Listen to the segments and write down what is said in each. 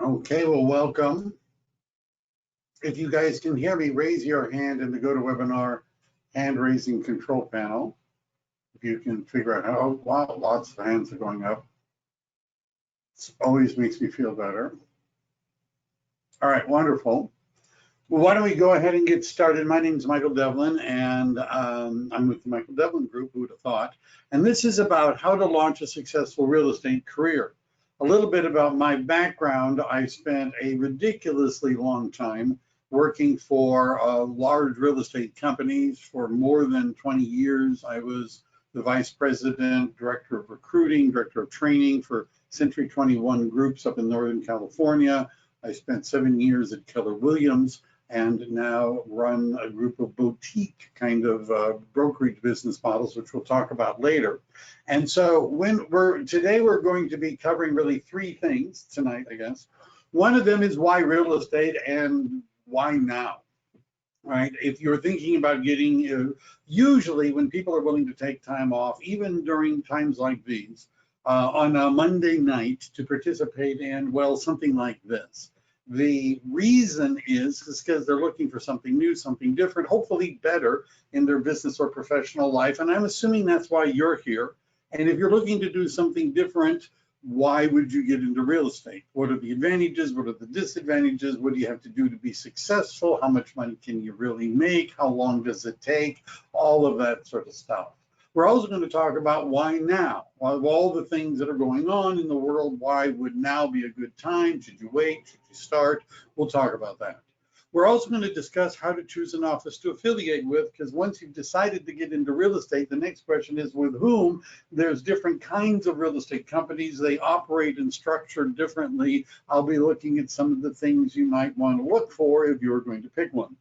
Okay, well, welcome. If you guys can hear me, raise your hand in the GoToWebinar hand raising control panel. If you can figure out how, wow, lots of hands are going up. It always makes me feel better. All right, wonderful. Well, why don't we go ahead and get started? My name is Michael Devlin, and I'm with the Michael Devlin Group, who would have thought? And this is about how to launch a successful real estate career. A little bit about my background. I spent a ridiculously long time working for large real estate companies for more than 20 years. I was the vice president, director of recruiting, director of training for Century 21 groups up in Northern California. I spent 7 years at Keller Williams and now run a group of boutique kind of brokerage business models, which we'll talk about later. And so today we're going to be covering really three things tonight, I guess. One of them is why real estate and why now, right? If you're thinking about getting, usually when people are willing to take time off, even during times like these, on a Monday night to participate in, well, something like this. The reason is because they're looking for something new, something different, hopefully better in their business or professional life. And I'm assuming that's why you're here. And if you're looking to do something different, why would you get into real estate? What are the advantages? What are the disadvantages? What do you have to do to be successful? How much money can you really make? How long does it take? All of that sort of stuff. We're also going to talk about why now. Of all the things that are going on in the world, why would now be a good time? Should you wait? Should you start? We'll talk about that. We're also going to discuss how to choose an office to affiliate with, because once you've decided to get into real estate, the next question is with whom. There's different kinds of real estate companies. They operate and structure differently. I'll be looking at some of the things you might want to look for if you're going to pick one.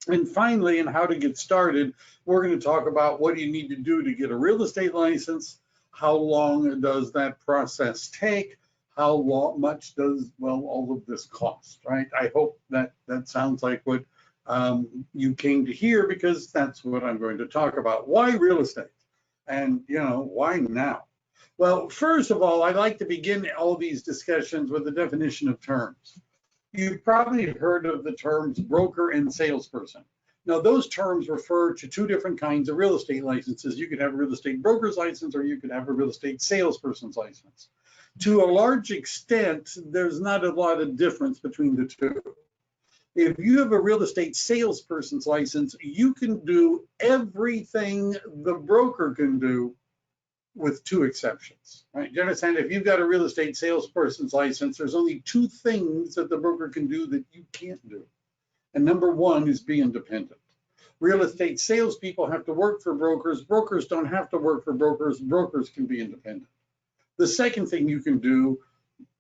And finally, in how to get started, we're going to talk about what do you need to do to get a real estate license, how long does that process take, how much does, well, all of this cost, right? I hope that sounds like what you came to hear, because that's what I'm going to talk about. Why real estate? And, why now? Well, first of all, I'd like to begin all these discussions with the definition of terms. You've probably heard of the terms broker and salesperson. Now, those terms refer to two different kinds of real estate licenses. You could have a real estate broker's license, or you could have a real estate salesperson's license. To a large extent, there's not a lot of difference between the two. If you have a real estate salesperson's license, you can do everything the broker can do, with two exceptions, right? You understand? If you've got a real estate salesperson's license, there's only two things that the broker can do that you can't do. And number one is be independent. Real estate salespeople have to work for brokers. Brokers don't have to work for brokers. Brokers can be independent. The second thing you can do,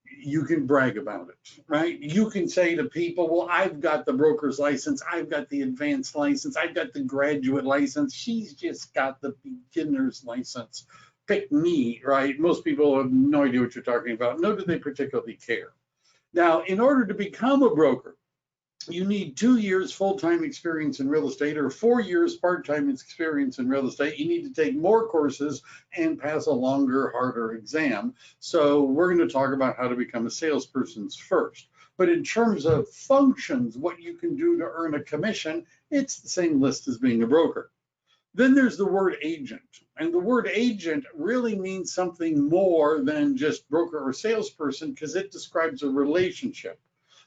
you can brag about it, right? You can say to people, well, I've got the broker's license, I've got the advanced license, I've got the graduate license, she's just got the beginner's license. Pick me, right? Most people have no idea what you're talking about, nor do they particularly care. Now, in order to become a broker, you need 2 years full-time experience in real estate, or 4 years part-time experience in real estate. You need to take more courses and pass a longer, harder exam. So we're going to talk about how to become a salesperson first. But in terms of functions, what you can do to earn a commission, it's the same list as being a broker. Then there's the word agent. And the word agent really means something more than just broker or salesperson, because it describes a relationship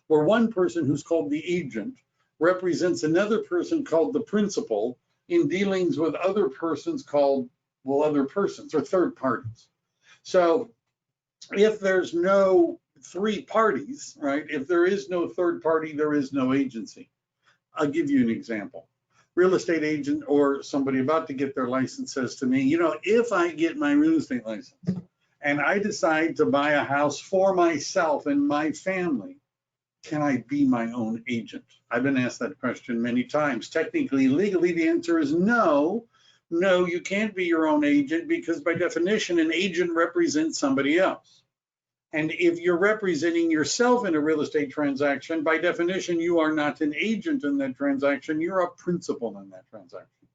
where one person who's called the agent represents another person called the principal in dealings with other persons called, well, other persons or third parties. So if there's no three parties, right, if there is no third party, there is no agency. I'll give you an example. Real estate agent or somebody about to get their license says to me, if I get my real estate license and I decide to buy a house for myself and my family, can I be my own agent? I've been asked that question many times. Technically, legally, the answer is no. No, you can't be your own agent, because by definition, an agent represents somebody else. And if you're representing yourself in a real estate transaction, by definition, you are not an agent in that transaction, you're a principal in that transaction.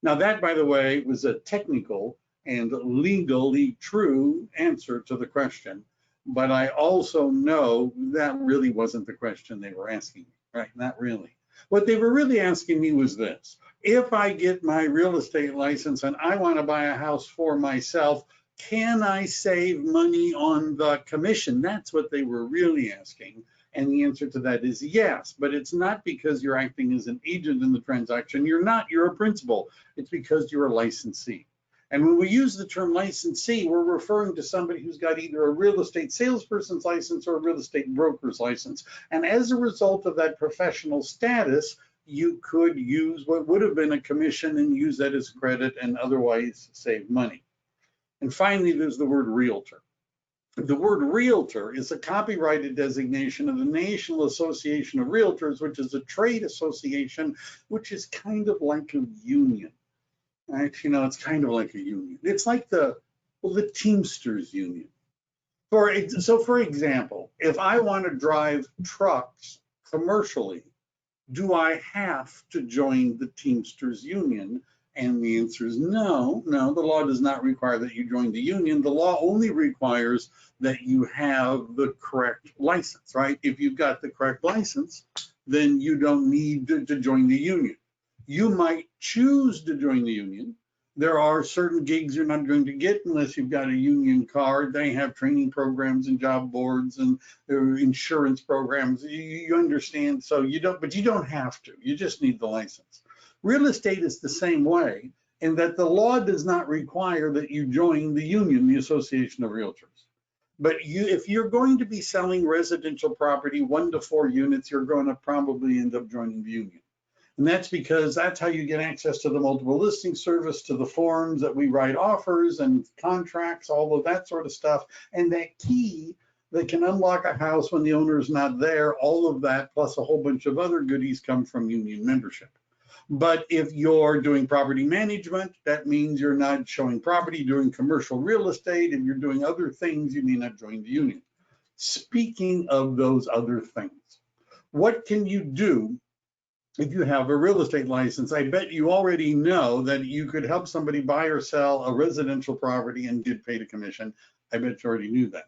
Now that, by the way, was a technical and legally true answer to the question. but I also know that really wasn't the question they were asking me, right? Not really. What they were really asking me was this: if I get my real estate license and I want to buy a house for myself, can I save money on the commission? That's what they were really asking. And the answer to that is yes, but it's not because you're acting as an agent in the transaction. You're not, you're a principal. It's because you're a licensee. And when we use the term licensee, we're referring to somebody who's got either a real estate salesperson's license or a real estate broker's license. And as a result of that professional status, you could use what would have been a commission and use that as credit and otherwise save money. And finally, there's the word realtor. The word realtor is a copyrighted designation of the National Association of Realtors, which is a trade association, which is kind of like a union. Right? You know, it's kind of like a union. It's like the Teamsters union. For example, if I want to drive trucks commercially, do I have to join the Teamsters union? And the answer is no, the law does not require that you join the union. The law only requires that you have the correct license, right? If you've got the correct license, then you don't need to join the union. You might choose to join the union. There are certain gigs you're not going to get unless you've got a union card. They have training programs and job boards and insurance programs. You understand, so you don't, but you don't have to. You just need the license. Real estate is the same way in that the law does not require that you join the union, the Association of Realtors. But if you're going to be selling residential property, 1 to 4 units, you're going to probably end up joining the union. And that's because that's how you get access to the multiple listing service, to the forms that we write offers and contracts, all of that sort of stuff. And that key that can unlock a house when the owner is not there, all of that, plus a whole bunch of other goodies come from union membership. But if you're doing property management, that means you're not showing property, doing commercial real estate. If you're doing other things, you may not join the union. Speaking of those other things, what can you do if you have a real estate license? I bet you already know that you could help somebody buy or sell a residential property and get paid a commission. I bet you already knew that.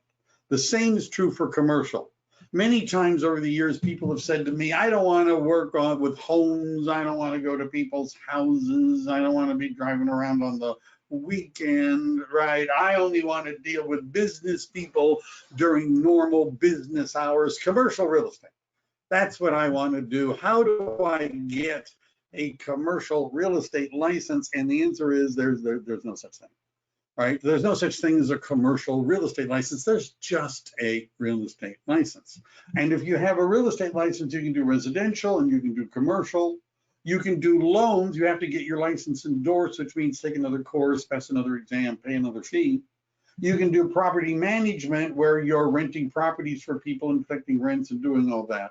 The same is true for commercial. Many times over the years, people have said to me, I don't want to work with homes. I don't want to go to people's houses. I don't want to be driving around on the weekend, right? I only want to deal with business people during normal business hours, commercial real estate. That's what I want to do. How do I get a commercial real estate license? And the answer is there's no such thing, right? There's no such thing as a commercial real estate license. There's just a real estate license. And if you have a real estate license, you can do residential and you can do commercial. You can do loans. You have to get your license endorsed, which means take another course, pass another exam, pay another fee. You can do property management where you're renting properties for people and collecting rents and doing all that.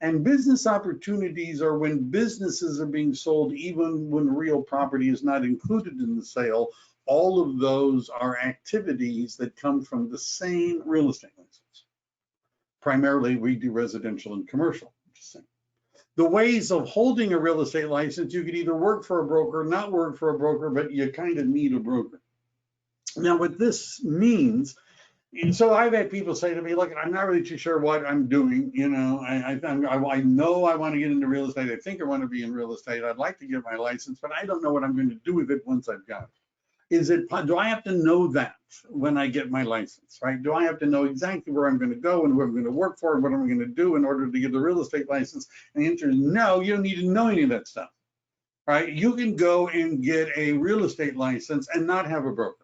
And business opportunities are when businesses are being sold, even when real property is not included in the sale. All of those are activities that come from the same real estate license. Primarily, we do residential and commercial. The ways of holding a real estate license, you could either work for a broker, not work for a broker, but you kind of need a broker. Now, what this means, so I've had people say to me, look, I'm not really too sure what I'm doing. You know, I know I want to get into real estate. I think I want to be in real estate. I'd like to get my license, but I don't know what I'm going to do with it once I've got it. Do I have to know that when I get my license, right? Do I have to know exactly where I'm going to go and who I'm going to work for and what I'm going to do in order to get the real estate license? And the answer is no, you don't need to know any of that stuff, right? You can go and get a real estate license and not have a broker.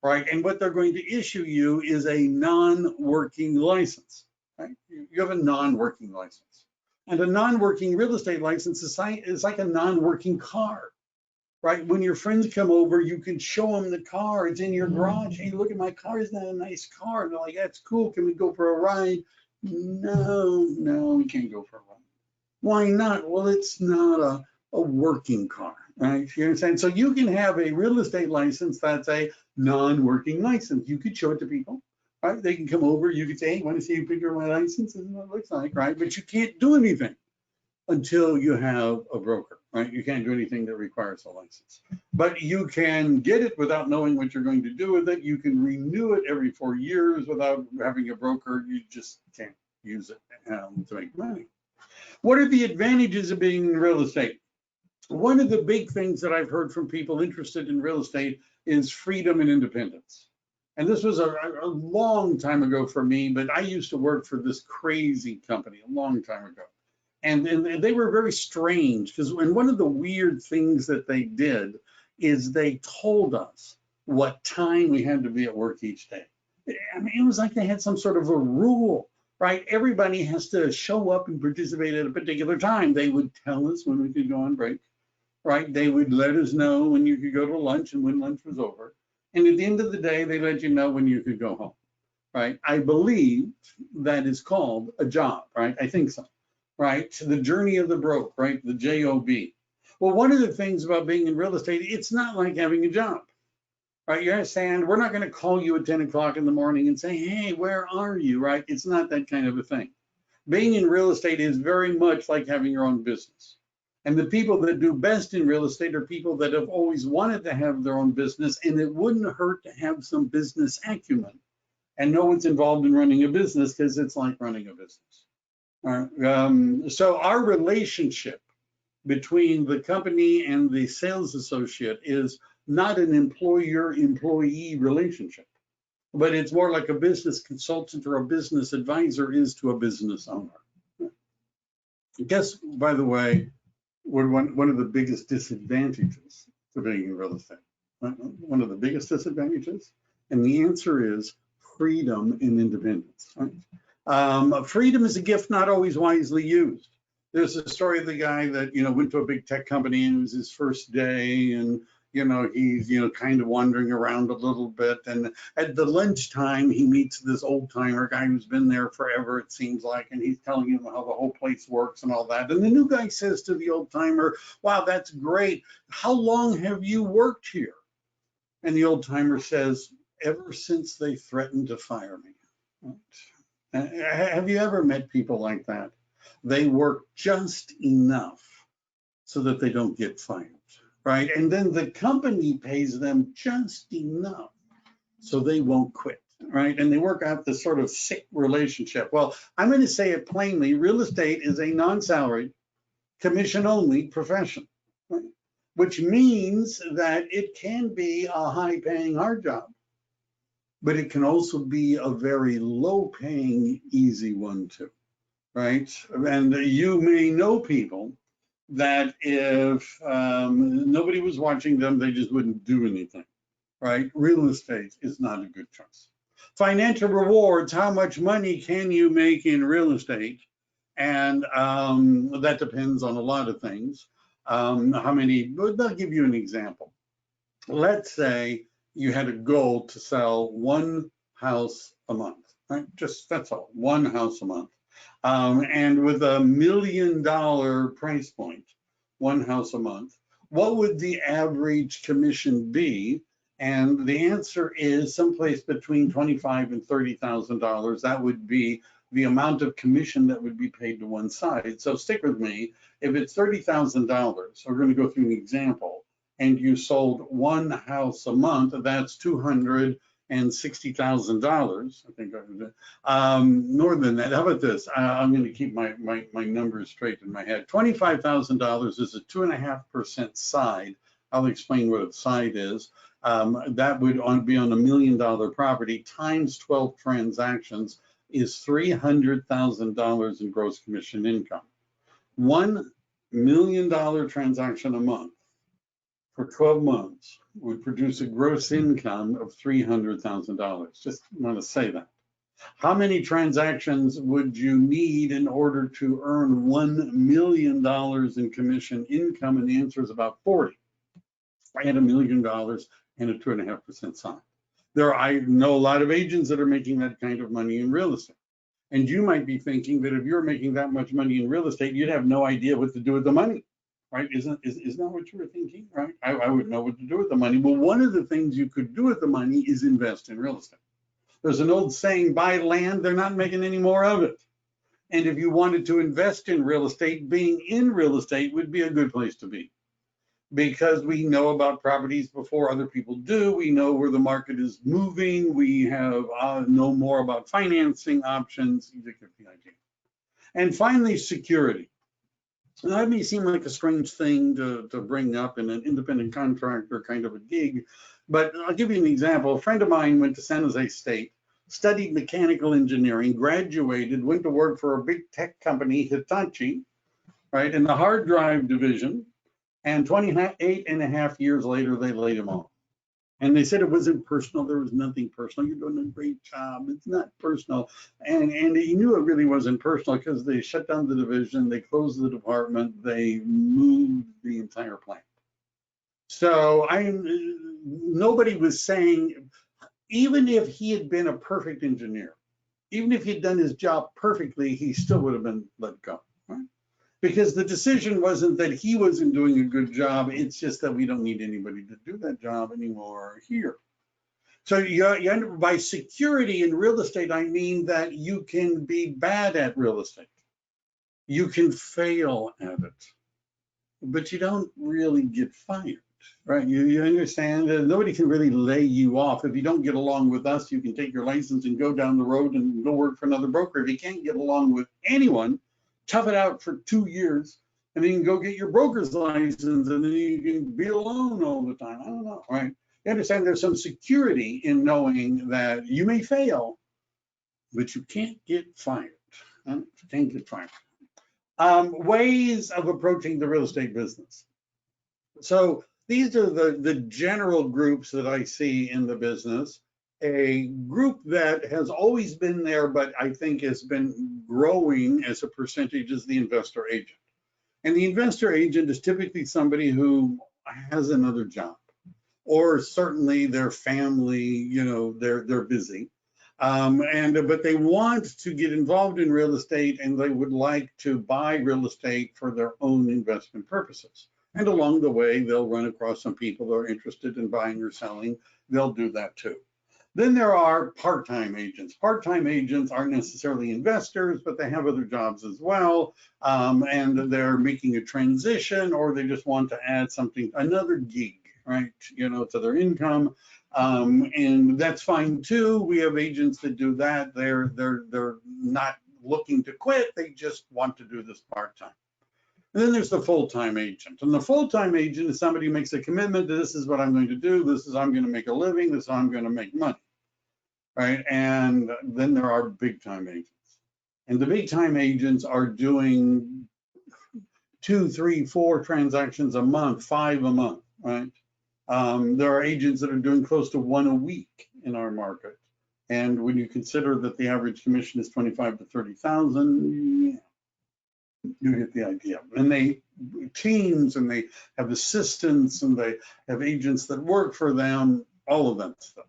Right, and what they're going to issue you is a non-working license, right? You have a non-working license. And a non-working real estate license is like a non-working car, right? When your friends come over, you can show them the car. It's in your garage. Hey, look at my car. Isn't that a nice car? And they're like, that's cool. Can we go for a ride? No, we can't go for a ride. Why not? Well, it's not a working car, right? You understand? So you can have a real estate license that's a non-working license. You could show it to people, right? They can come over. You could say, hey, want to see a picture of my license? This is what it looks like, right? But you can't do anything until you have a broker, right? You can't do anything that requires a license. But you can get it without knowing what you're going to do with it. You can renew it every 4 years without having a broker. You just can't use it to make money. What are the advantages of being in real estate? One of the big things that I've heard from people interested in real estate is freedom and independence. And this was a long time ago for me, but I used to work for this crazy company a long time ago. And they were very strange because one of the weird things that they did is they told us what time we had to be at work each day. I mean, it was like they had some sort of a rule, right? Everybody has to show up and participate at a particular time. They would tell us when we could go on break, right? They would let us know when you could go to lunch and when lunch was over. And at the end of the day, they let you know when you could go home, right? I believe that is called a job, right? I think so, right? The journey of the broke, right? The JOB. Well, one of the things about being in real estate, it's not like having a job, right? You understand? We're not going to call you at 10 o'clock in the morning and say, hey, where are you, right? It's not that kind of a thing. Being in real estate is very much like having your own business. And the people that do best in real estate are people that have always wanted to have their own business, and it wouldn't hurt to have some business acumen and know what's involved in running a business because it's like running a business. All right. So our relationship between the company and the sales associate is not an employer-employee relationship, but it's more like a business consultant or a business advisor is to a business owner. Guess, by the way, one of the biggest disadvantages to being in real estate. One of the biggest disadvantages, and the answer is freedom and independence. Right? Freedom is a gift not always wisely used. There's a story of the guy that went to a big tech company and it was his first day, and he's kind of wandering around a little bit, and at the lunchtime he meets this old timer guy who's been there forever, it seems like, and he's telling him how the whole place works and all that. And the new guy says to the old timer, wow, that's great, how long have you worked here? And the old timer says, ever since they threatened to fire me. Have you ever met people like that? They work just enough so that they don't get fired. Right? And then the company pays them just enough so they won't quit, right? And they work out this sort of sick relationship. Well, I'm going to say it plainly, real estate is a non-salaried, commission-only profession, right? Which means that it can be a high-paying hard job, but it can also be a very low-paying, easy one too, right? And you may know people that if nobody was watching them, they just wouldn't do anything, right? Real estate is not a good choice. Financial rewards, how much money can you make in real estate? And that depends on a lot of things. I'll give you an example. Let's say you had a goal to sell one house a month, right? Just that's all, one house a month. And with $1 million price point, one house a month, what would the average commission be? And the answer is someplace between $25,000 and $30,000. That would be the amount of commission that would be paid to one side. So stick with me. If it's $30,000, we're going to go through an example, and you sold one house a month, that's $260,000. I think more than that. How about this? I'm going to keep my numbers straight in my head. $25,000 is a 2.5% side. I'll explain what a side is. That would be on $1 million property times 12 transactions is $300,000 in gross commission income. $1 million transaction a month for 12 months would produce a gross income of $300,000. Just want to say that. How many transactions would you need in order to earn $1 million in commission income? And the answer is about 40. I had $1 million and a 2.5% sign. I know a lot of agents that are making that kind of money in real estate. And you might be thinking that if you're making that much money in real estate, you'd have no idea what to do with the money. Right? Isn't that what you were thinking? Right? I would know what to do with the money. Well, one of the things you could do with the money is invest in real estate. There's an old saying, buy land, they're not making any more of it. And if you wanted to invest in real estate, being in real estate would be a good place to be, because we know about properties before other people do. We know where the market is moving. We have know more about financing options. You get the idea. And finally, security. Now, that may seem like a strange thing to bring up in an independent contractor kind of a gig, but I'll give you an example. A friend of mine went to San Jose State, studied mechanical engineering, graduated, went to work for a big tech company, Hitachi, right, in the hard drive division, and 28.5 years later, they laid him off. And they said it wasn't personal. There was nothing personal. You're doing a great job. It's not personal. And he knew it really wasn't personal because they shut down the division, they closed the department, they moved the entire plant. So nobody was saying, even if he had been a perfect engineer, even if he'd done his job perfectly, he still would have been let go. Right? Because the decision wasn't that he wasn't doing a good job, it's just that we don't need anybody to do that job anymore here. So you end up, by security in real estate, I mean that you can be bad at real estate. You can fail at it, but you don't really get fired, right? You understand that nobody can really lay you off. If you don't get along with us, you can take your license and go down the road and go work for another broker. If you can't get along with anyone, tough it out for 2 years, and then you can go get your broker's license, and then you can be alone all the time. I don't know, right? You understand there's some security in knowing that you may fail, but you can't get fired. Right? You can't get fired. Ways of approaching the real estate business. So these are the general groups that I see in the business. A group that has always been there, but I think has been growing as a percentage, is the investor agent. And the investor agent is typically somebody who has another job, or certainly their family, you know, they're busy. But they want to get involved in real estate, and they would like to buy real estate for their own investment purposes. And along the way, they'll run across some people that are interested in buying or selling. They'll do that too. Then there are part-time agents. Part-time agents aren't necessarily investors, but they have other jobs as well, and they're making a transition, or they just want to add something, another gig, right? You know, to their income, and that's fine too. We have agents that do that. They're not looking to quit. They just want to do this part-time. And then there's the full-time agent. And the full-time agent is somebody who makes a commitment to, this is what I'm going to do. This is how I'm going to make a living. This is how I'm going to make money, right? And then there are big-time agents. And the big-time agents are doing 2, 3, 4 transactions a month, 5 a month, right? There are agents that are doing close to 1 a week in our market. And when you consider that the average commission is 25 to 30,000, yeah, you get the idea. And they teams, and they have assistants, and they have agents that work for them, all of that stuff.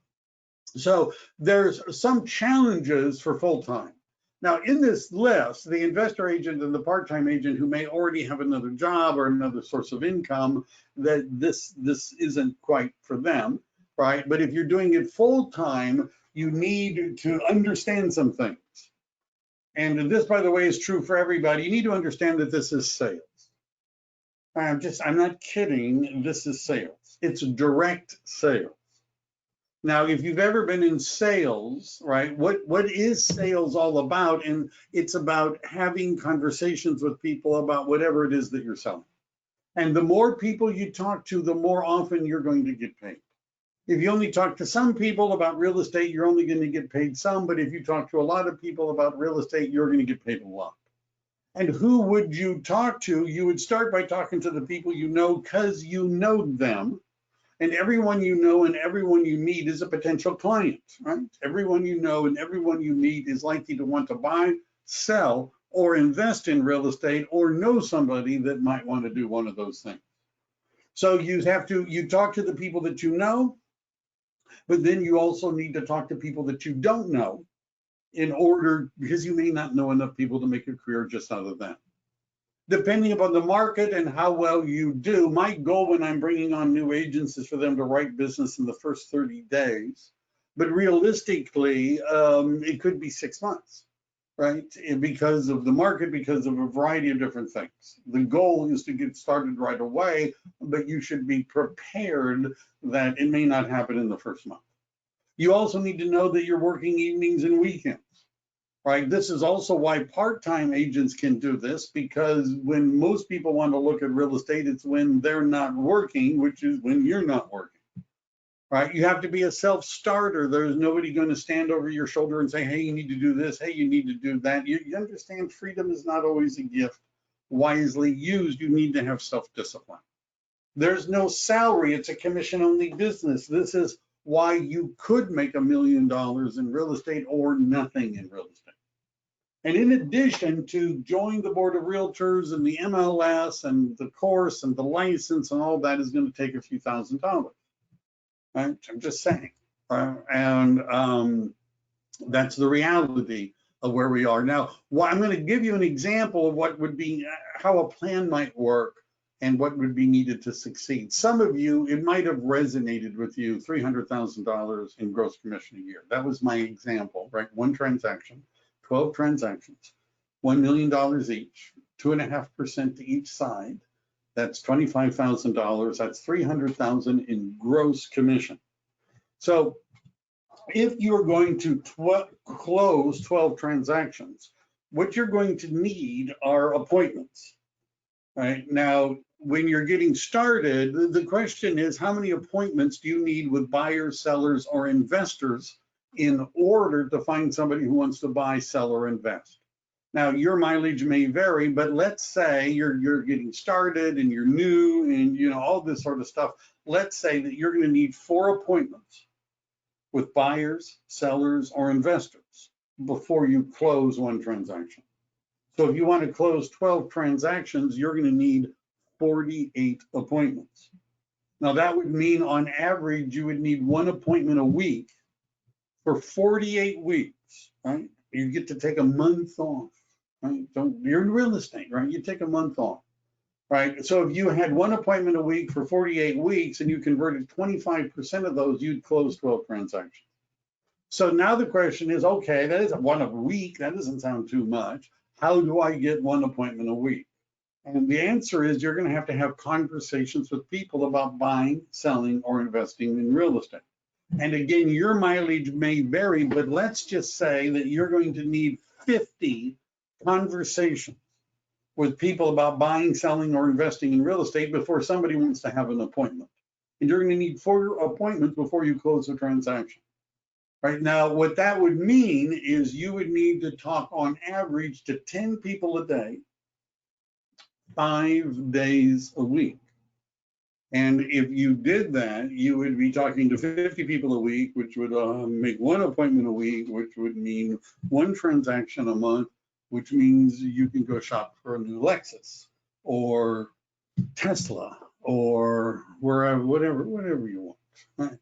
So there's some challenges for full-time. Now, in this list, the investor agent and the part-time agent who may already have another job or another source of income, that this isn't quite for them, right? But if you're doing it full-time, you need to understand some things. And this, by the way, is true for everybody. You need to understand that this is sales. I'm not kidding. This is sales. It's direct sales. Now, if you've ever been in sales, right, what is sales all about? And it's about having conversations with people about whatever it is that you're selling. And the more people you talk to, the more often you're going to get paid. If you only talk to some people about real estate, you're only going to get paid some. But if you talk to a lot of people about real estate, you're going to get paid a lot. And who would you talk to? You would start by talking to the people you know, because you know them. And everyone you know and everyone you meet is a potential client, right? Everyone you know and everyone you meet is likely to want to buy, sell, or invest in real estate, or know somebody that might want to do one of those things. So you talk to the people that you know, but then you also need to talk to people that you don't know, because you may not know enough people to make a career just out of that. Depending upon the market and how well you do, my goal when I'm bringing on new agents is for them to write business in the first 30 days. But realistically, it could be 6 months. right? Because of the market, because of a variety of different things. The goal is to get started right away, but you should be prepared that it may not happen in the first month. You also need to know that you're working evenings and weekends, right? This is also why part-time agents can do this, because when most people want to look at real estate, it's when they're not working, which is when you're not working, right? You have to be a self-starter. There's nobody going to stand over your shoulder and say, hey, you need to do this. Hey, you need to do that. You understand freedom is not always a gift. Wisely used, you need to have self-discipline. There's no salary. It's a commission-only business. This is why you could make $1 million in real estate or nothing in real estate. And in addition to join the board of realtors and the MLS and the course and the license and all that is going to take a few $1,000s, right? I'm just saying. And that's the reality of where we are now. Well, I'm going to give you an example of what would be, how a plan might work and what would be needed to succeed. Some of you, it might have resonated with you, $300,000 in gross commission a year. That was my example, right? One transaction, 12 transactions, $1 million each, 2.5% to each side. That's $25,000. That's $300,000 in gross commission. So if you're going to close 12 transactions, what you're going to need are appointments. Right now, when you're getting started, the question is, how many appointments do you need with buyers, sellers, or investors in order to find somebody who wants to buy, sell, or invest? Now, your mileage may vary, but let's say you're getting started and you're new and all this sort of stuff. Let's say that you're going to need 4 appointments with buyers, sellers, or investors before you close one transaction. So if you want to close 12 transactions, you're going to need 48 appointments. Now that would mean on average, you would need 1 appointment a week for 48 weeks, right? You get to take a month off, right? You're in real estate, right? You take a month off, right? So if you had 1 appointment a week for 48 weeks and you converted 25% of those, you'd close 12 transactions. So now the question is, okay, that is 1 a week. That doesn't sound too much. How do I get 1 appointment a week? And the answer is you're going to have conversations with people about buying, selling, or investing in real estate. And again, your mileage may vary, but let's just say that you're going to need 50 conversations with people about buying, selling, or investing in real estate before somebody wants to have an appointment. And you're going to need 4 appointments before you close a transaction. Right now, what that would mean is you would need to talk on average to 10 people a day, 5 days a week. And if you did that, you would be talking to 50 people a week, which would make 1 appointment a week, which would mean 1 transaction a month, which means you can go shop for a new Lexus or Tesla or wherever, whatever you want. Right?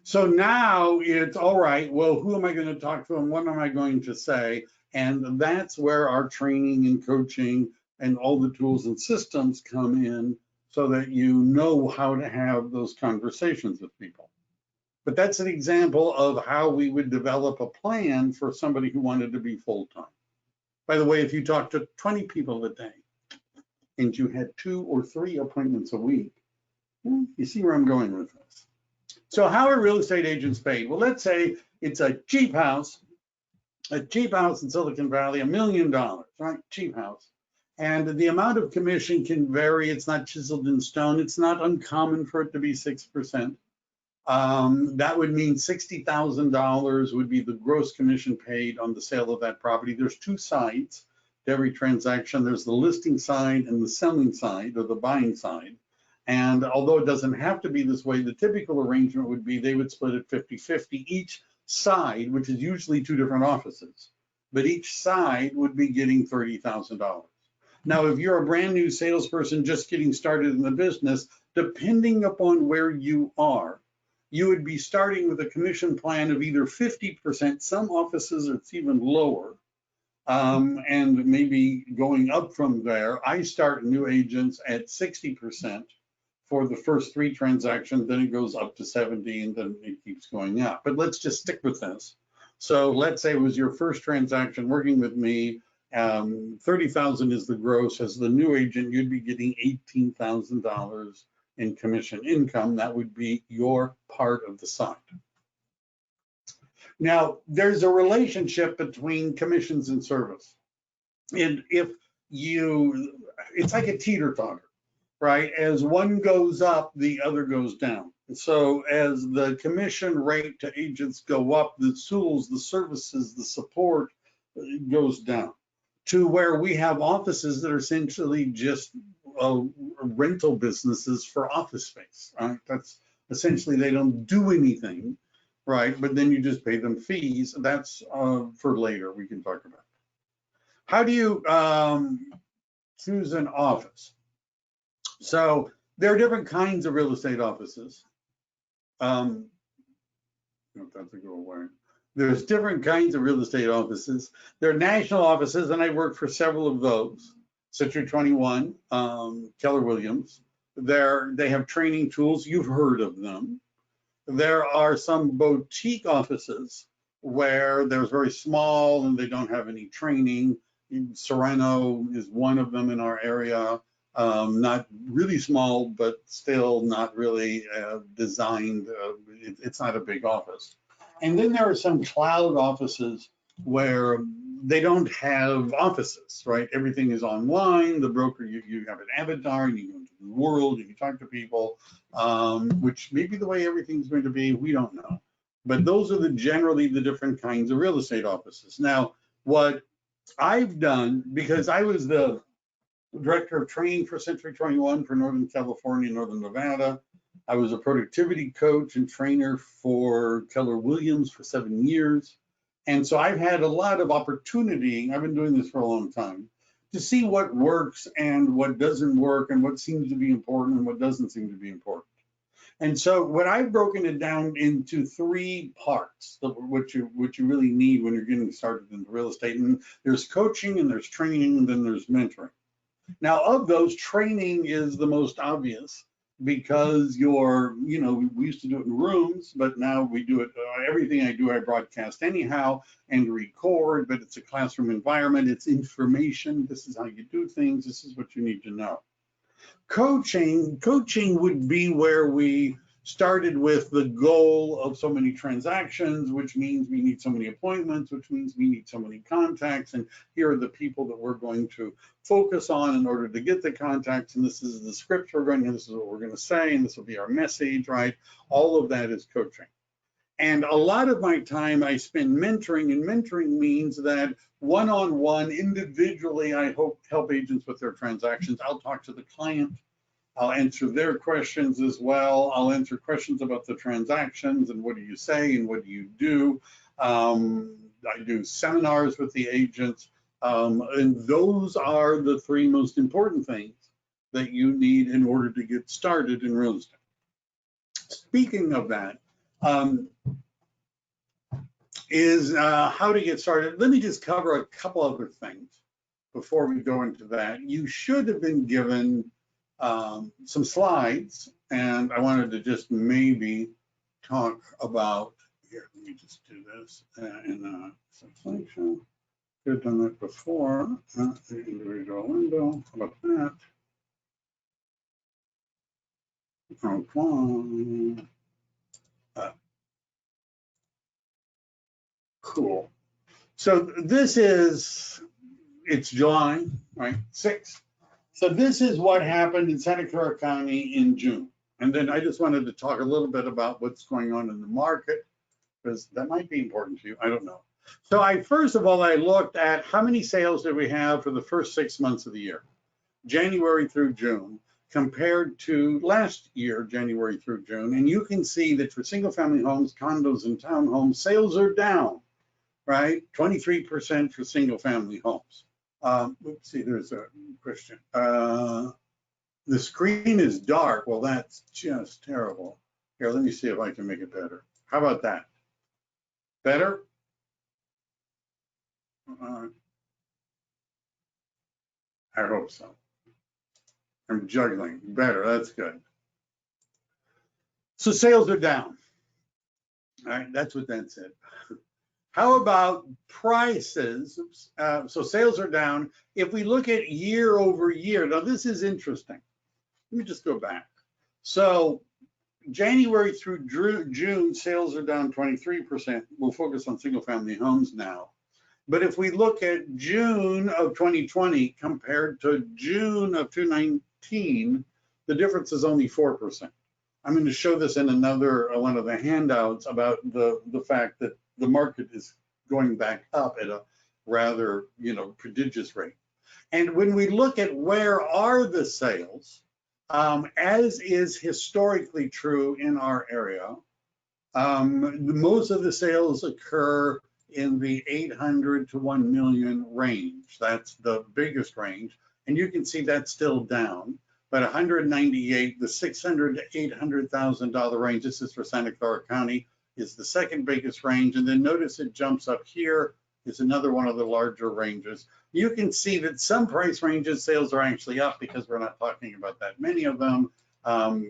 So now it's all right, well, who am I going to talk to and what am I going to say? And that's where our training and coaching and all the tools and systems come in so that you know how to have those conversations with people. But that's an example of how we would develop a plan for somebody who wanted to be full-time. By the way, if you talk to 20 people a day and you had 2 or 3 appointments a week, you see where I'm going with this. So how are real estate agents paid? Well, let's say it's a cheap house in Silicon Valley, $1 million, right? Cheap house. And the amount of commission can vary. It's not chiseled in stone. It's not uncommon for it to be 6%. That would mean $60,000 would be the gross commission paid on the sale of that property. There's 2 sides to every transaction. There's the listing side and the selling side, or the buying side. And although it doesn't have to be this way, the typical arrangement would be they would split it 50-50. Each side, which is usually 2 different offices, but each side would be getting $30,000. Now, if you're a brand new salesperson just getting started in the business, depending upon where you are, you would be starting with a commission plan of either 50%, some offices it's even lower, and maybe going up from there. I start new agents at 60% for the first 3 transactions, then it goes up to 70, and then it keeps going up. But let's just stick with this. So let's say it was your first transaction working with me. 30,000 is the gross. As the new agent, you'd be getting $18,000 in commission income. That would be your part of the side. Now, there's a relationship between commissions and service. And if you, it's like a teeter-totter, right? As one goes up, the other goes down. So as the commission rate to agents go up, the tools, the services, the support goes down, to where we have offices that are essentially just rental businesses for office space, right? That's essentially, they don't do anything, right? But then you just pay them fees. That's for later, we can talk about. How do you choose an office? So there are different kinds of real estate offices. Don't have to go away. There's different kinds of real estate offices. There are national offices, and I worked for several of those. Century 21, Keller Williams. They have training tools. You've heard of them. There are some boutique offices where they're very small and they don't have any training. Sereno is one of them in our area. Not really small, but still not really designed. It's not a big office. And then there are some cloud offices where they don't have offices, right? Everything is online. The broker, you have an avatar and you go into the world, you can talk to people, which may be the way everything's going to be. We don't know. But those are generally the different kinds of real estate offices. Now, what I've done, because I was the director of training for Century 21 for Northern California, Northern Nevada. I was a productivity coach and trainer for Keller Williams for 7 years. And so I've had a lot of opportunity, I've been doing this for a long time, to see what works and what doesn't work and what seems to be important and what doesn't seem to be important. And so what I've broken it down into 3 parts, what you really need when you're getting started in real estate. And there's coaching and there's training and then there's mentoring. Now, of those, training is the most obvious because we used to do it in rooms, but now we do it, everything I do, I broadcast anyhow and record, but it's a classroom environment, it's information, this is how you do things, this is what you need to know. Coaching would be where we started with the goal of so many transactions, which means we need so many appointments, which means we need so many contacts, and here are the people that we're going to focus on in order to get the contacts, and this is the script we're going to, this is what we're going to say, and this will be our message, right? All of that is coaching. And a lot of my time I spend mentoring, and mentoring means that one-on-one, individually, I help agents with their transactions. I'll talk to the client. I'll answer their questions as well. I'll answer questions about the transactions and what do you say and what do you do. I do seminars with the agents. And those are the 3 most important things that you need in order to get started in real estate. Speaking of that, is how to get started. Let me just cover a couple other things before we go into that. You should have been given some slides, and I wanted to just maybe talk about, here, let me just do this in section. Could have done that before, the individual window, how about that? Okay. Cool. So this is, it's July, right, 6th. So this is what happened in Santa Clara County in June. And then I just wanted to talk a little bit about what's going on in the market, because that might be important to you, I don't know. So first of all, I looked at how many sales did we have for the first 6 months of the year, January through June, compared to last year, January through June. And you can see that for single family homes, condos, and townhomes, sales are down, right? 23% for single family homes. Let's see, there's a question. The screen is dark. Well, that's just terrible. Here, let me see if I can make it better. How about that? Better? I hope so. I'm juggling. Better, that's good. So sales are down. All right, that's what that said. How about prices? So sales are down. If we look at year over year, now this is interesting. Let me just go back. So January through June, sales are down 23%. We'll focus on single family homes now. But if we look at June of 2020 compared to June of 2019, the difference is only 4%. I'm going to show this in another one of the handouts about the fact that the market is going back up at a rather, prodigious rate. And when we look at where are the sales, as is historically true in our area, most of the sales occur in the 800 to 1 million range. That's the biggest range. And you can see that's still down. But 198, the $600,000 to $800,000 range, this is for Santa Clara County, is the second biggest range. And then notice it jumps up here, is another one of the larger ranges. You can see that some price ranges, sales are actually up because we're not talking about that many of them.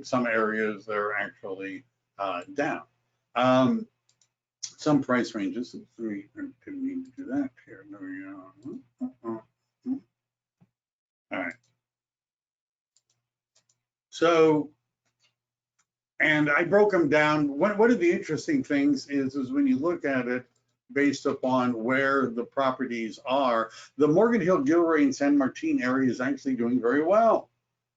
Some areas they're actually down. Some price ranges, we didn't need to do that here. No, all right. So, and I broke them down. One of the interesting things is when you look at it based upon where the properties are, the Morgan Hill, Gilroy, and San Martin area is actually doing very well,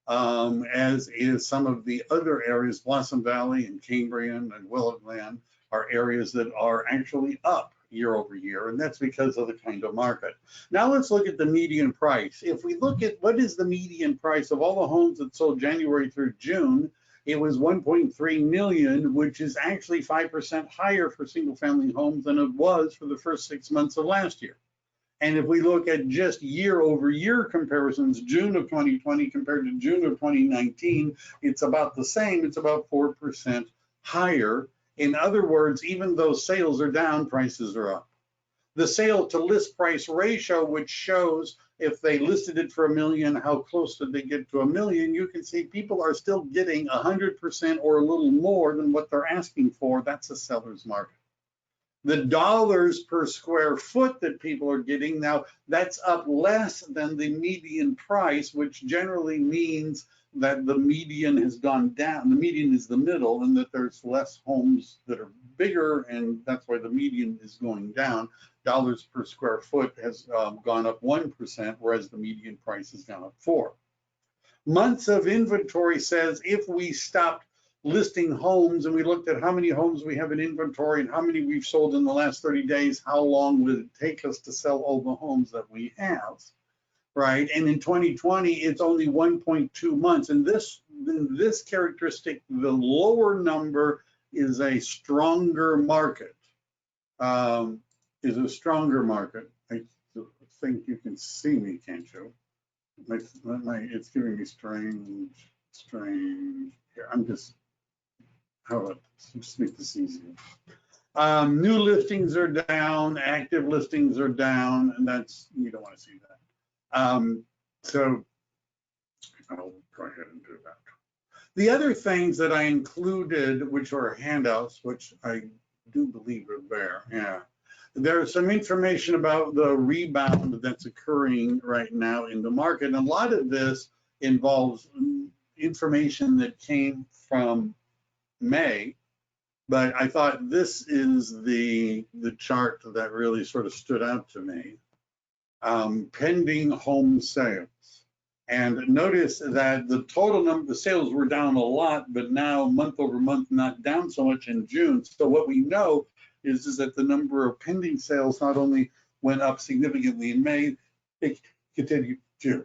as is some of the other areas. Blossom Valley and Cambrian and Willowland are areas that are actually up year over year, and that's because of the kind of market. Now let's look at the median price. If we look at what is the median price of all the homes that sold January through June, it was 1.3 million, which is actually 5% higher for single family homes than it was for the first 6 months of last year. And if we look at just year over year comparisons, June of 2020 compared to June of 2019, it's about the same. It's about 4% higher. In other words, even though sales are down, prices are up. The sale to list price ratio, which shows if they listed it for $1 million, how close did they get to $1 million, you can see people are still getting 100% or a little more than what they're asking for. That's a seller's market. The dollars per square foot that people are getting now, that's up less than the median price, which generally means that the median has gone down. The median is the middle, and that there's less homes that are bigger, and that's why the median is going down. Dollars per square foot has gone up 1%, whereas the median price has gone up 4%. Months of inventory says if we stopped listing homes and we looked at how many homes we have in inventory and how many we've sold in the last 30 days, how long would it take us to sell all the homes that we have? Right, and in 2020, it's only 1.2 months. And this characteristic, the lower number is a stronger market. Is a stronger market. I think you can see me, can't you? It's giving me strange. Here, I'm just. How about this? Just make this easier. New listings are down, active listings are down, and that's, you don't want to see that. So I'll go ahead and do that. The other things that I included, which are handouts, which I do believe are there, yeah. There's some information about the rebound that's occurring right now in the market. And a lot of this involves information that came from May, but I thought this is the chart that really sort of stood out to me. Pending home sales. And notice that the total number of sales were down a lot, but now month over month, not down so much in June. So what we know is that the number of pending sales not only went up significantly in May, it continued June.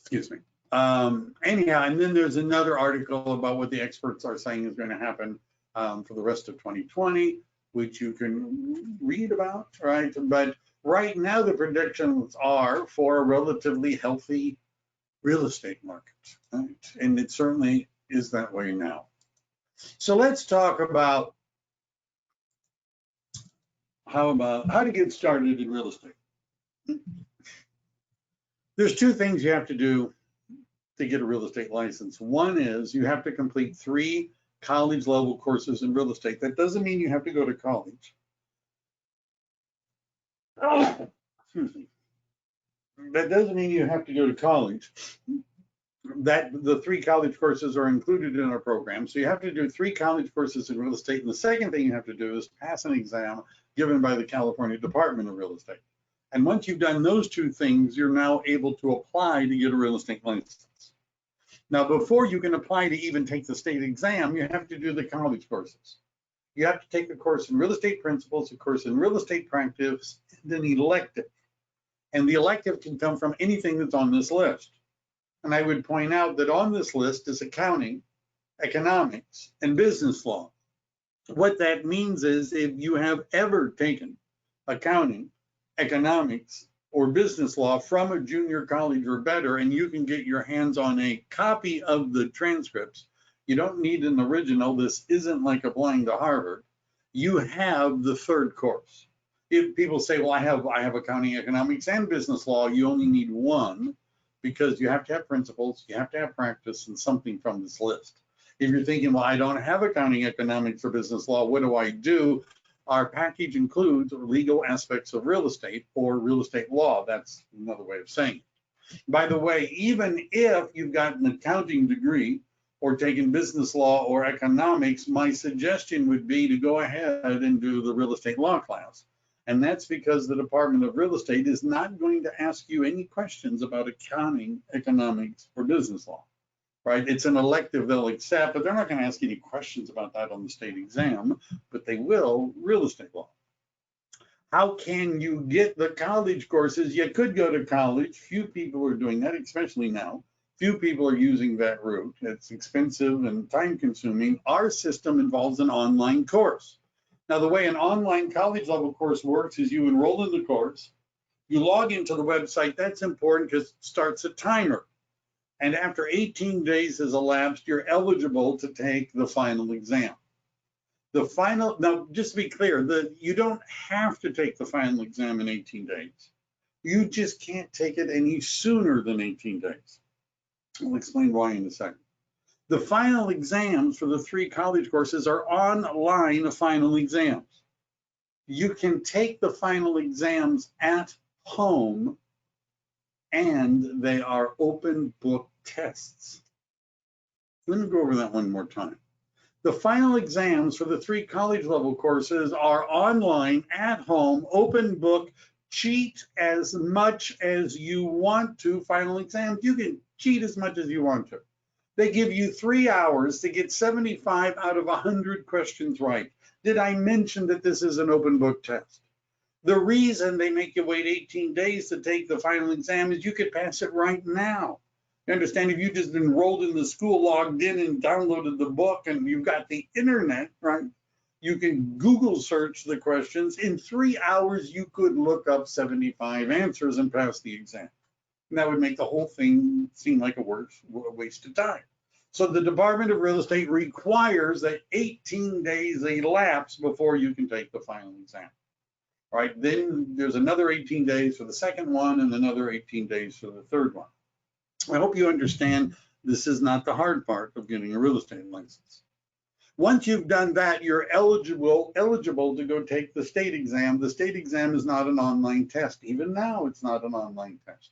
Excuse me. Anyhow, and then there's another article about what the experts are saying is going to happen for the rest of 2020. Which you can read about, right? But right now the predictions are for a relatively healthy real estate market, right? And it certainly is that way now. So let's talk about how to get started in real estate. There's two things you have to do to get a real estate license. One is you have to complete 3 college level courses in real estate. That doesn't mean you have to go to college. Oh, excuse me. That doesn't mean you have to go to college. That the 3 college courses are included in our program. So you have to do 3 college courses in real estate. And the second thing you have to do is pass an exam given by the California Department of Real Estate. And once you've done those 2 things, you're now able to apply to get a real estate license. Now, before you can apply to even take the state exam, you have to do the college courses. You have to take a course in real estate principles, a course in real estate practice, and an elective. And the elective can come from anything that's on this list. And I would point out that on this list is accounting, economics, and business law. What that means is if you have ever taken accounting, economics, or business law from a junior college or better, and you can get your hands on a copy of the transcripts, you don't need an original. This isn't like applying to Harvard. You have the 3rd course. If people say, well, I have accounting, economics, and business law, you only need 1, because you have to have principles, you have to have practice, and something from this list. If you're thinking, well, I don't have accounting, economics, or business law, what do I do? Our package includes legal aspects of real estate or real estate law. That's another way of saying it. By the way, even if you've got an accounting degree or taken business law or economics, my suggestion would be to go ahead and do the real estate law class. And that's because the Department of Real Estate is not going to ask you any questions about accounting, economics, or business law, right? It's an elective they'll accept, but they're not going to ask any questions about that on the state exam, but they will real estate law. How can you get the college courses? You could go to college. Few people are doing that, especially now. Few people are using that route. It's expensive and time consuming. Our system involves an online course. Now, the way an online college level course works is you enroll in the course, you log into the website. That's important because it starts a timer. And after 18 days has elapsed, you're eligible to take the final exam. Now, just to be clear, you don't have to take the final exam in 18 days. You just can't take it any sooner than 18 days. I'll explain why in a second. The final exams for the 3 college courses are online final exams. You can take the final exams at home, and they are open book tests. Let me go over that one more time. The final exams for the 3 college level courses are online, at home, open book. Cheat as much as you want to. Final exams, you can cheat as much as you want to. They give you 3 hours to get 75 out of 100 questions right. Did I mention that this is an open book test? The reason they make you wait 18 days to take the final exam is you could pass it right now. You understand, if you just enrolled in the school, logged in and downloaded the book, and you've got the internet, right? You can Google search the questions. In 3 hours, you could look up 75 answers and pass the exam. And that would make the whole thing seem like a waste of time. So the Department of Real Estate requires that 18 days elapse before you can take the final exam. All right, then there's another 18 days for the second one and another 18 days for the third one. I hope you understand this is not the hard part of getting a real estate license. Once you've done that, you're eligible to go take the state exam. The state exam is not an online test. Even now, it's not an online test.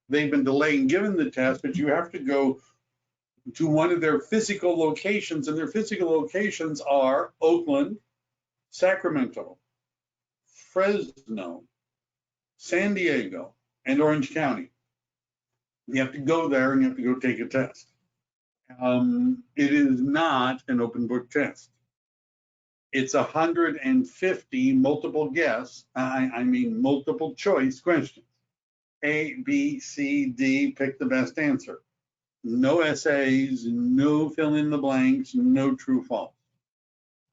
They've been delaying giving the test, but you have to go to one of their physical locations, and their physical locations are Oakland, Sacramento, Fresno, San Diego, and Orange County. You have to go there and you have to go take a test. It is not an open book test. It's 150 multiple guess, I mean multiple choice questions. A, B, C, D, pick the best answer. No essays, no fill in the blanks, no true false.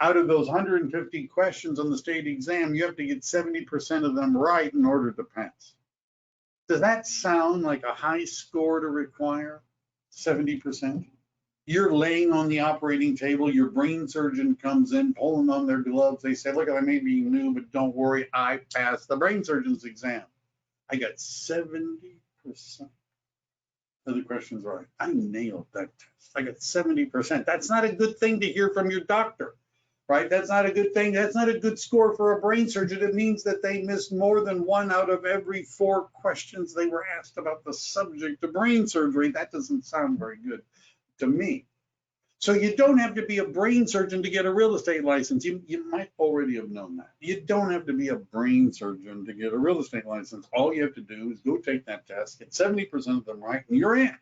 Out of those 150 questions on the state exam, you have to get 70% of them right in order to pass. Does that sound like a high score to require? 70%? You're laying on the operating table, your brain surgeon comes in, pulling on their gloves. They say, look, I may be new, but don't worry, I passed the brain surgeon's exam. I got 70%. of the questions right. I nailed that test. I got 70%. That's not a good thing to hear from your doctor, right? That's not a good thing. That's not a good score for a brain surgeon. It means that they missed more than 1 out of every 4 questions they were asked about the subject of brain surgery. That doesn't sound very good to me. So you don't have to be a brain surgeon to get a real estate license. You might already have known that. You don't have to be a brain surgeon to get a real estate license. All you have to do is go take that test, get 70% of them right, and you're in.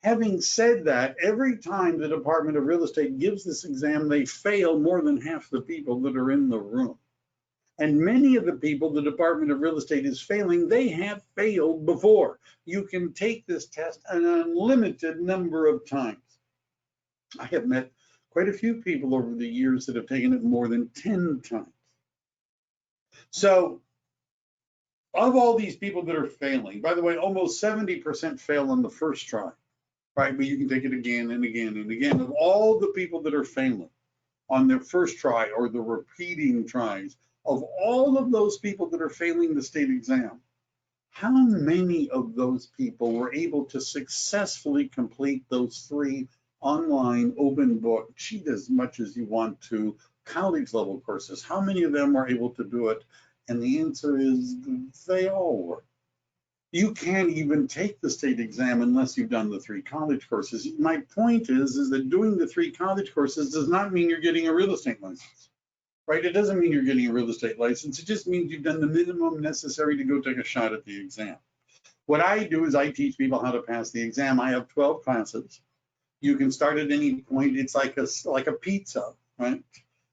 Having said that, every time the Department of Real Estate gives this exam, they fail more than half the people that are in the room. And many of the people the Department of Real Estate is failing, they have failed before. You can take this test an unlimited number of times. I have met quite a few people over the years that have taken it more than 10 times. So of all these people that are failing, by the way, almost 70% fail on the first try, right? But you can take it again and again and again. Of all the people that are failing on their first try or the repeating tries, of all of those people that are failing the state exam, how many of those people were able to successfully complete those 3 online open book, cheat as much as you want to, college level courses? How many of them are able to do it? And the answer is they all were. You can't even take the state exam unless you've done the 3 college courses. My point is that doing the 3 college courses does not mean you're getting a real estate license, right? It doesn't mean you're getting a real estate license. It just means you've done the minimum necessary to go take a shot at the exam. What I do is I teach people how to pass the exam. I have 12 classes. You can start at any point. It's like a pizza, right?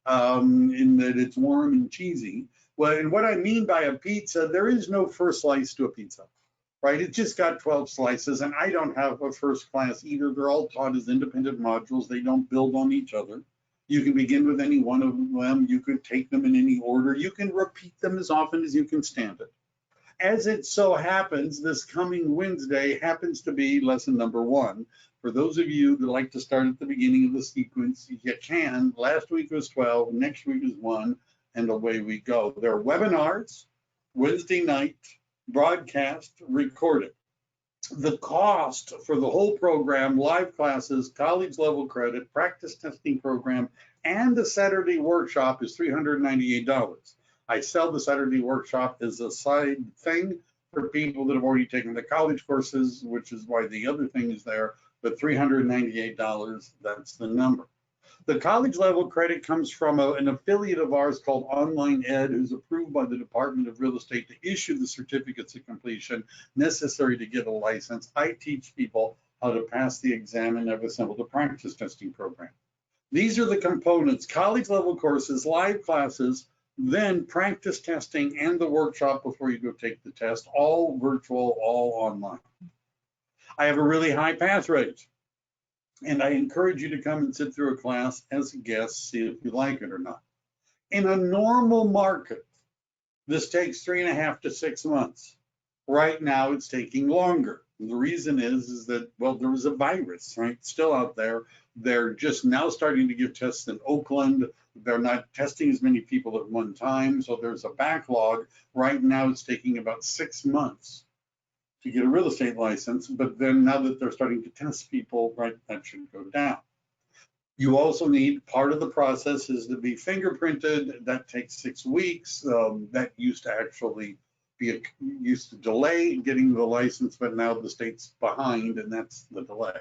In that it's warm and cheesy. Well, and what I mean by a pizza, there is no first slice to a pizza, right? It's just got 12 slices, and I don't have a first class either. They're all taught as independent modules. They don't build on each other. You can begin with any one of them. You could take them in any order. You can repeat them as often as you can stand it. As it so happens, this coming Wednesday happens to be lesson number 1. For those of you that like to start at the beginning of the sequence, you can. Last week was 12, next week is 1, and away we go. There are webinars, Wednesday night, broadcast, recorded. The cost for the whole program, live classes, college level credit, practice testing program, and the Saturday workshop is $398. I sell the Saturday workshop as a side thing for people that have already taken the college courses, which is why the other thing is there, but $398, that's the number. The college level credit comes from an affiliate of ours called Online Ed, who's approved by the Department of Real Estate to issue the certificates of completion necessary to get a license. I teach people how to pass the exam and have assembled a practice testing program. These are the components: college level courses, live classes, then practice testing and the workshop before you go take the test, all virtual, all online. I have a really high pass rate, and I encourage you to come and sit through a class as a guest, see if you like it or not. In a normal market, this takes 3.5 to 6 months. Right now, it's taking longer. And the reason is that, well, there was a virus, right, still out there. They're just now starting to give tests in Oakland. They're not testing as many people at one time, so there's a backlog. Right now, it's taking about 6 months to get a real estate license, but then now that they're starting to test people, right, that should go down. You also need, part of the process is to be fingerprinted. That takes 6 weeks. That used to actually used to delay getting the license, but now the state's behind, and that's the delay.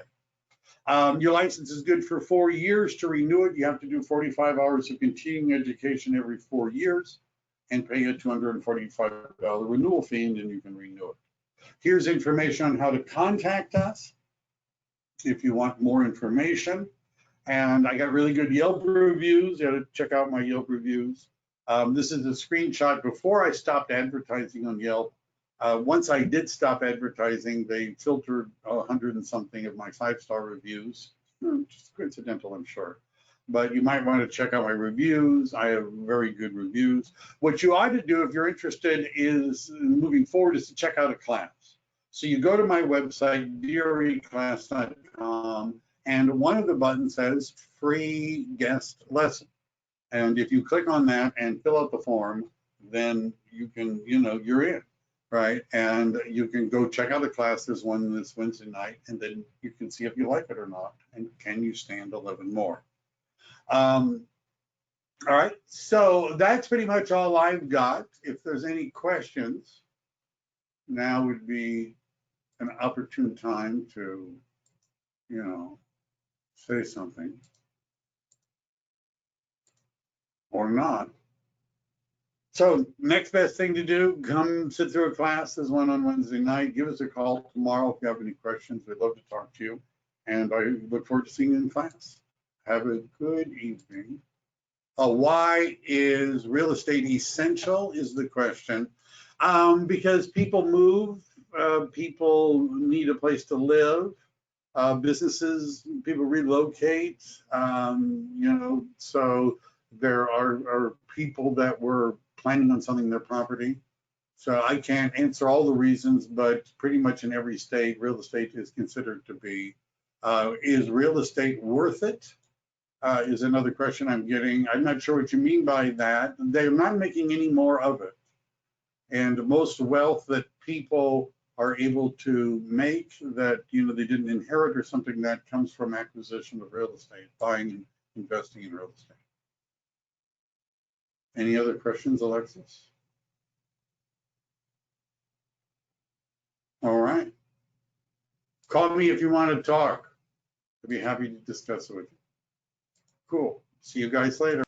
Your license is good for 4 years. To renew it, you have to do 45 hours of continuing education every 4 years and pay a $245 renewal fee, and then you can renew it. Here's information on how to contact us if you want more information. And I got really good Yelp reviews. You got to check out my Yelp reviews. This is a screenshot before I stopped advertising on Yelp. Once I did stop advertising, they filtered 100 and something of my 5-star reviews. Just coincidental, I'm sure. But you might want to check out my reviews. I have very good reviews. What you ought to do if you're interested is moving forward is to check out a class. So you go to my website, DREclass.com, and one of the buttons says free guest lesson. And if you click on that and fill out the form, then you can, you're in. right? And you can go check out a class. There's one this Wednesday night, and then you can see if you like it or not, and can you stand 11 more. All right, so that's pretty much all I've got. If there's any questions, now would be an opportune time to, say something or not. So next best thing to do, come sit through a class. There's one on Wednesday night. Give us a call tomorrow if you have any questions. We'd love to talk to you. And I look forward to seeing you in class. Have a good evening. Why is real estate essential is the question. Because people move, people need a place to live, businesses, people relocate, so there are people that were planning on selling their property. So I can't answer all the reasons, but pretty much in every state, real estate is considered to be. Is real estate worth it? Is another question I'm getting. I'm not sure what you mean by that. They're not making any more of it. And most wealth that people are able to make that, they didn't inherit or something, that comes from acquisition of real estate, buying and investing in real estate. Any other questions, Alexis? All right. Call me if you want to talk. I'd be happy to discuss it with you. Cool. See you guys later.